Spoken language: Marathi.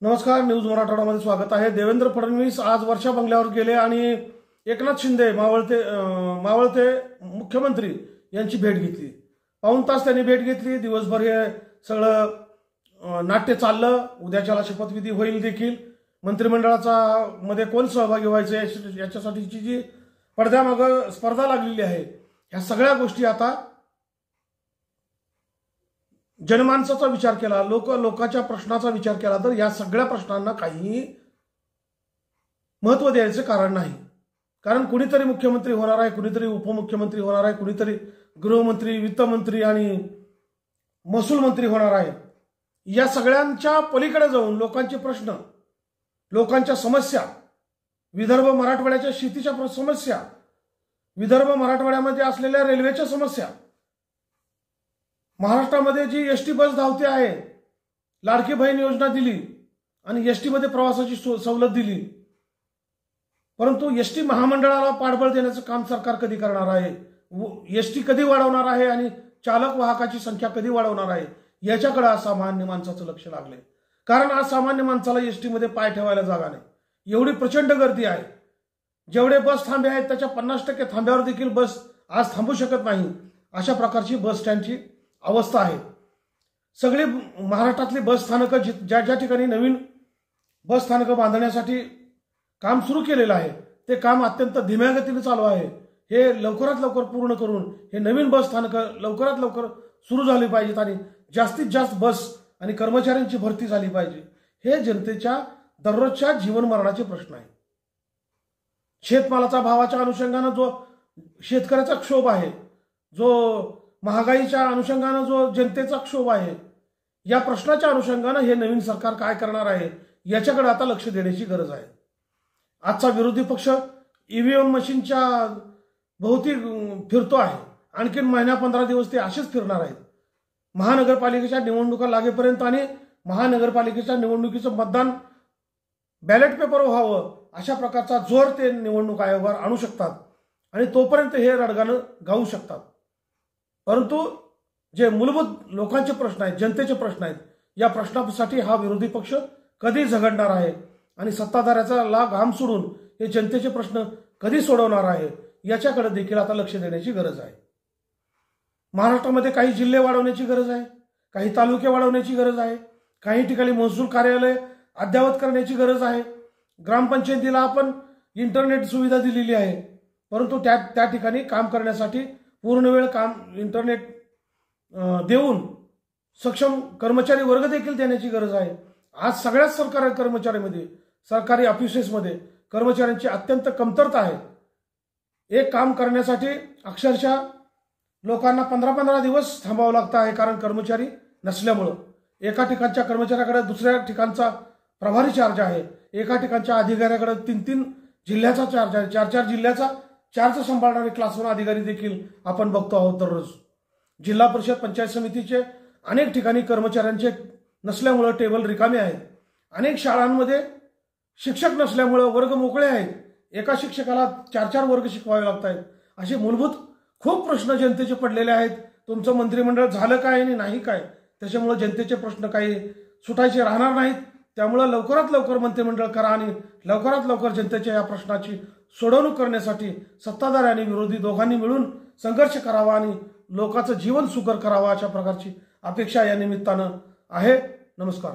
नमस्कार, न्यूज मराठवाड्यामध्ये स्वागत आहे। देवेंद्र फडणवीस आज वर्षा बंगल्यावर गेले आणि एकनाथ शिंदे मावळते मुख्यमंत्री यांची भेट घेतली। पाऊण तास त्यांनी भेट घेतली। दिवसभर हे सगळं नाट्य चाललं। उद्याच्याला शपथविधी होईल देखील। मंत्रिमंडळाचा मध्ये कोण सहभागी व्हायचे याच्यासाठीची जी पडद्यामागे स्पर्धा लागलेली आहे, ह्या सगळ्या गोष्टी आता जनमानसाचा विचार केला, लोकांच्या प्रश्नाचा विचार केला तर या सगळ्या प्रश्नांना काही महत्त्व द्यायचं कारण नाही। कारण कुणीतरी मुख्यमंत्री होणार आहे, कुणीतरी उपमुख्यमंत्री होणार आहे, कुणीतरी गृहमंत्री, वित्तमंत्री आणि महसूल मंत्री होणार आहे। या सगळ्यांच्या पलीकडे जाऊन लोकांचे प्रश्न, लोकांच्या समस्या, विदर्भ मराठवाड्याच्या शेतीच्या समस्या, विदर्भ मराठवाड्यामध्ये असलेल्या रेल्वेच्या समस्या, महाराष्ट्रामध्ये जी एसटी बस धावते आहे, लाडकी बहीण योजना दिली आणि एसटी मध्ये प्रवासाची सवलत दिली, परंतु एसटी महामंडळाला पाठबळ देण्याचं काम सरकार कधी करणार आहे? एसटी कधी वाढवणार आहे आणि चालक वाहकाची संख्या कधी वाढवणार आहे याच्याकडे आज सामान्य माणसाचं लक्ष लागले। कारण आज सामान्य माणसाला एसटी मध्ये पाय ठेवायला जागा नाही। एवढी प्रचंड गर्दी आहे। जेवढे बस थांबे आहेत त्याच्या 50% थांब्यावर देखील बस आज थांबू शकत नाही। अशा प्रकारची बस स्टँडची अवस्था आहे। सगळे महाराष्ट्रातली बस स्थानक ज्या ज्या ठिकाणी नवीन बस स्थानक बांधण्यासाठी काम सुरू केलेलं आहे, ते काम अत्यंत धीम्या गतीने चालू आहे। हे लवकरात लवकर पूर्ण करून हे नवीन बस स्थानक लवकरात लवकर सुरू झाली पाहिजेत आणि जास्तीत जास्त बस आणि कर्मचाऱ्यांची भरती झाली पाहिजे। हे जनतेच्या दररोजच्या जीवन मरणाचे प्रश्न आहेत। शेतमालाच्या भावाच्या अनुषंगाने जो शेतकऱ्याचा क्षोभ आहे, जो महागाईच्या अनुषंगाने जो जनतेचा क्षोभ आहे, या प्रश्नाच्या अनुषंगाने हे नवीन सरकार काय करणार आहे याच्याकडे आता लक्ष देण्याची गरज आहे। आजचा विरोधी पक्ष ईव्हीएम मशीनच्या भोवती फिरतो आहे। आणखीन महिना 15 दिवस ते असेच फिरणार आहेत। महानगरपालिकेच्या निवडणुका लागेपर्यंत आणि महानगरपालिकेच्या निवडणुकीचं मतदान बॅलेट पेपर व्हावं अशा प्रकारचा जोर ते निवडणूक आयोगावर आणू शकतात आणि तोपर्यंत हे रडगाणं गाऊ शकतात। परंतु जे मूलभूत लोकांचे प्रश्न आहेत, जनतेचे प्रश्न आहेत, या प्रश्नासाठी हा विरोधी पक्ष कधी झगडणार आहे आणि सत्ताधाऱ्याचा घाम सोडून हे जनतेचे प्रश्न कधी सोडवणार आहे याच्याकडे देखील आता लक्ष देण्याची गरज आहे। महाराष्ट्रामध्ये काही जिल्हे वाढवण्याची गरज आहे, काही तालुके वाढवण्याची गरज आहे, काही ठिकाणी महसूल कार्यालय अद्ययावत करण्याची गरज आहे। ग्रामपंचायतीला आपण इंटरनेट सुविधा दिलेली आहे, परंतु त्या ठिकाणी काम करण्यासाठी पूर्ण वेळ काम इंटरनेट देऊन सक्षम कर्मचारी वर्ग देखील देण्याची गरज आहे। आज सगळ्याच सरकारी कर्मचाऱ्यांमध्ये, सरकारी ऑफिसेसमध्ये कर्मचाऱ्यांची अत्यंत कमतरता आहे। एक काम करण्यासाठी अक्षरशः लोकांना 15-15 दिवस थांबावं लागतं आहे, कारण कर्मचारी नसल्यामुळं। एका ठिकाणच्या कर्मचाऱ्याकडे दुसऱ्या ठिकाणचा प्रभारी चार्ज आहे, एका ठिकाणच्या अधिकाऱ्याकडे 3-3 जिल्ह्याचा चार्ज आहे, 4-4 जिल्ह्याचा चार्ज सांभाळणारे क्लास 1 अधिकारी देखील आपण बघतो आहोत दररोज। जिल्हा परिषद पंचायत समितीचे अनेक ठिकाणी कर्मचाऱ्यांचे नसल्यामुळे टेबल रिकामे आहेत। अनेक शाळांमध्ये शिक्षक नसल्यामुळे वर्ग मोकळे आहेत। एका शिक्षकाला 4-4 वर्ग शिकवावे लागत आहेत। असे मूलभूत खूप प्रश्न जनतेचे पडलेले आहेत। तुमचं मंत्रिमंडळ झालं काय आणि नाही काय, त्याच्यामुळे जनतेचे प्रश्न काही सुटायचे राहणार नाहीत। त्यामुळे लवकरात लवकर मंत्रिमंडळ करा आणि लवकरात लवकर जनतेच्या या प्रश्नाची सोडवणूक करण्यासाठी सत्ताधारी आणि विरोधी दोघांनी मिळून संघर्ष करावा आणि लोकांचं जीवन सुकर करावा अशा प्रकारची अपेक्षा या निमित्तानं आहे। नमस्कार।